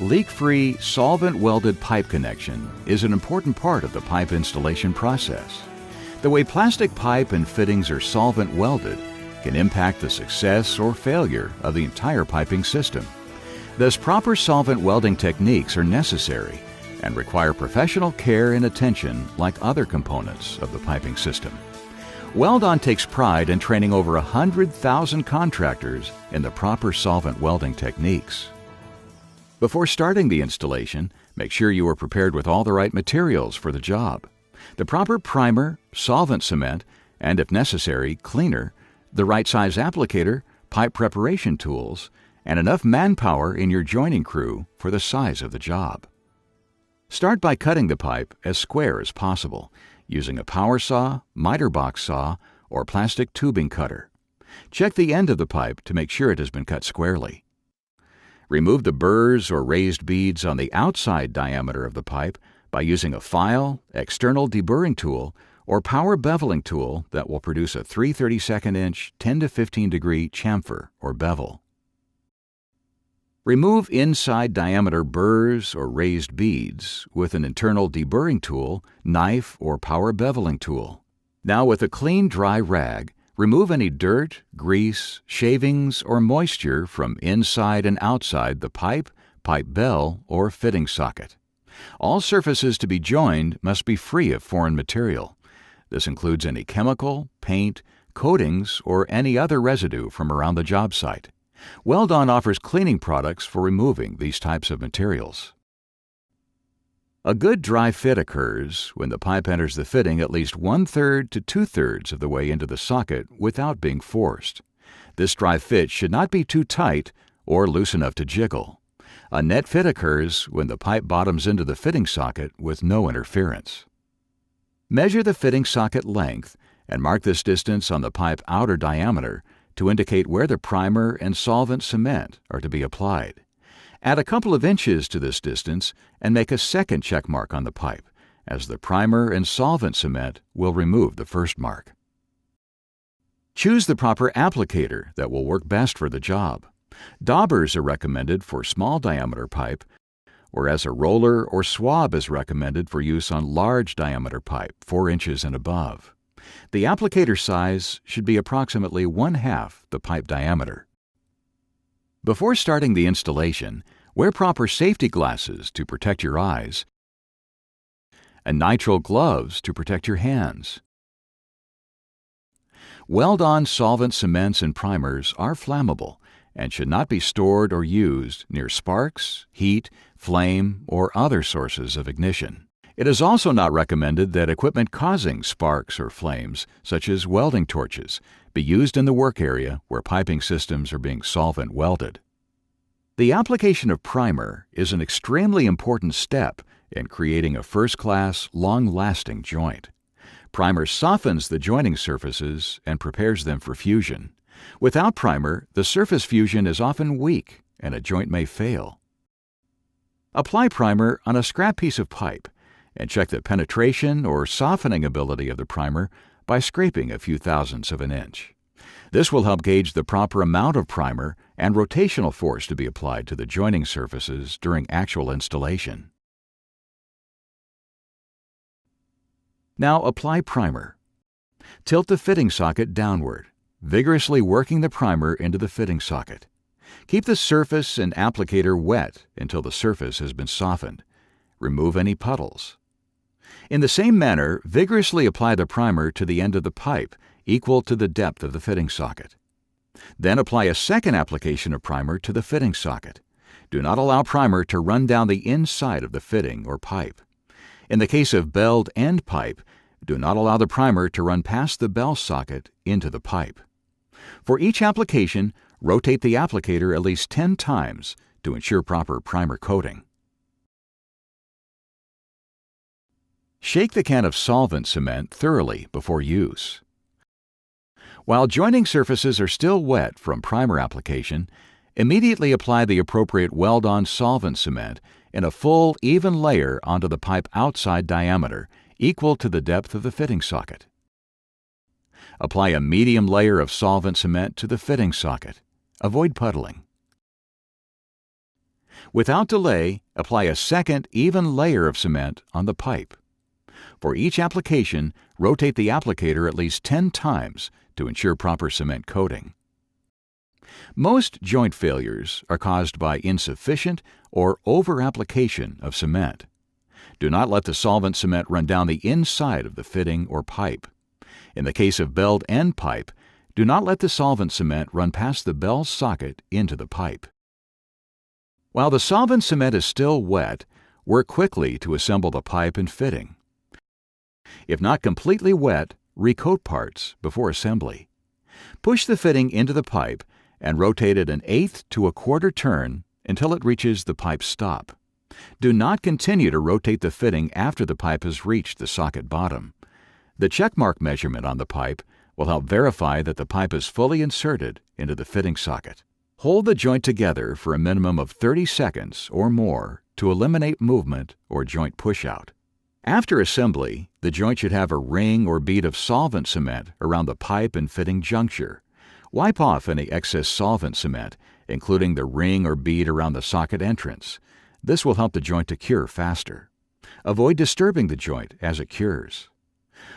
Leak-free, solvent-welded pipe connection is an important part of the pipe installation process. The way plastic pipe and fittings are solvent-welded can impact the success or failure of the entire piping system. Thus, proper solvent welding techniques are necessary and require professional care and attention like other components of the piping system. Weldon takes pride in training over 100,000 contractors in the proper solvent welding techniques. Before starting the installation, make sure you are prepared with all the right materials for the job. The proper primer, solvent cement, and if necessary, cleaner, the right size applicator, pipe preparation tools, and enough manpower in your joining crew for the size of the job. Start by cutting the pipe as square as possible, using a power saw, miter box saw, or plastic tubing cutter. Check the end of the pipe to make sure it has been cut squarely. Remove the burrs or raised beads on the outside diameter of the pipe by using a file, external deburring tool, or power beveling tool that will produce a 3/32 inch 10 to 15 degree chamfer or bevel. Remove inside diameter burrs or raised beads with an internal deburring tool, knife, or power beveling tool. Now with a clean, dry rag, remove any dirt, grease, shavings, or moisture from inside and outside the pipe, pipe bell, or fitting socket. All surfaces to be joined must be free of foreign material. This includes any chemical, paint, coatings, or any other residue from around the job site. Weldon offers cleaning products for removing these types of materials. A good dry fit occurs when the pipe enters the fitting at least 1/3 to 2/3 of the way into the socket without being forced. This dry fit should not be too tight or loose enough to jiggle. A net fit occurs when the pipe bottoms into the fitting socket with no interference. Measure the fitting socket length and mark this distance on the pipe outer diameter to indicate where the primer and solvent cement are to be applied. Add a couple of inches to this distance and make a second check mark on the pipe, as the primer and solvent cement will remove the first mark. Choose the proper applicator that will work best for the job. Daubers are recommended for small diameter pipe, whereas a roller or swab is recommended for use on large diameter pipe, 4 inches and above. The applicator size should be approximately 1/2 the pipe diameter. Before starting the installation, wear proper safety glasses to protect your eyes and nitrile gloves to protect your hands. Weldon solvent cements and primers are flammable and should not be stored or used near sparks, heat, flame, or other sources of ignition. It is also not recommended that equipment causing sparks or flames, such as welding torches, be used in the work area where piping systems are being solvent welded. The application of primer is an extremely important step in creating a first-class, long-lasting joint. Primer softens the joining surfaces and prepares them for fusion. Without primer, the surface fusion is often weak and a joint may fail. Apply primer on a scrap piece of pipe and check the penetration or softening ability of the primer by scraping a few thousandths of an inch. This will help gauge the proper amount of primer and rotational force to be applied to the joining surfaces during actual installation. Now apply primer. Tilt the fitting socket downward, vigorously working the primer into the fitting socket. Keep the surface and applicator wet until the surface has been softened. Remove any puddles. In the same manner, vigorously apply the primer to the end of the pipe, equal to the depth of the fitting socket. Then apply a second application of primer to the fitting socket. Do not allow primer to run down the inside of the fitting or pipe. In the case of belled end pipe, do not allow the primer to run past the bell socket into the pipe. For each application, rotate the applicator at least 10 times to ensure proper primer coating. Shake the can of solvent cement thoroughly before use. While joining surfaces are still wet from primer application, immediately apply the appropriate Weldon solvent cement in a full, even layer onto the pipe outside diameter, equal to the depth of the fitting socket. Apply a medium layer of solvent cement to the fitting socket. Avoid puddling. Without delay, apply a second even layer of cement on the pipe. For each application, rotate the applicator at least 10 times to ensure proper cement coating. Most joint failures are caused by insufficient or over-application of cement. Do not let the solvent cement run down the inside of the fitting or pipe. In the case of belled end pipe, do not let the solvent cement run past the bell socket into the pipe. While the solvent cement is still wet, work quickly to assemble the pipe and fitting. If not completely wet, recoat parts before assembly. Push the fitting into the pipe and rotate it an eighth to a quarter turn until it reaches the pipe stop. Do not continue to rotate the fitting after the pipe has reached the socket bottom. The checkmark measurement on the pipe will help verify that the pipe is fully inserted into the fitting socket. Hold the joint together for a minimum of 30 seconds or more to eliminate movement or joint pushout. After assembly, the joint should have a ring or bead of solvent cement around the pipe and fitting juncture. Wipe off any excess solvent cement, including the ring or bead around the socket entrance. This will help the joint to cure faster. Avoid disturbing the joint as it cures.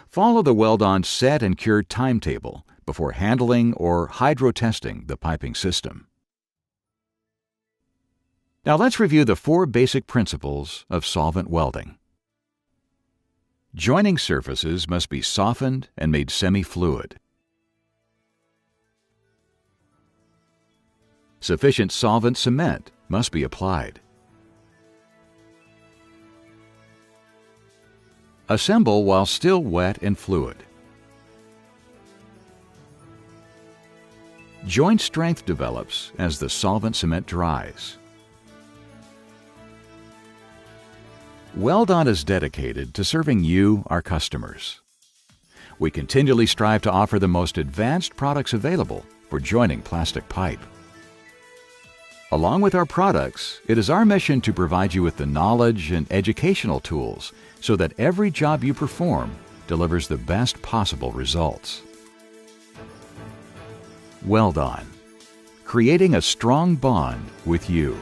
Follow the Weldon set and cure timetable before handling or hydro-testing the piping system. Now let's review the 4 basic principles of solvent welding. Joining surfaces must be softened and made semi-fluid. Sufficient solvent cement must be applied. Assemble while still wet and fluid. Joint strength develops as the solvent cement dries. Weldon is dedicated to serving you, our customers. We continually strive to offer the most advanced products available for joining plastic pipe. Along with our products, it is our mission to provide you with the knowledge and educational tools so that every job you perform delivers the best possible results. Weldon, creating a strong bond with you.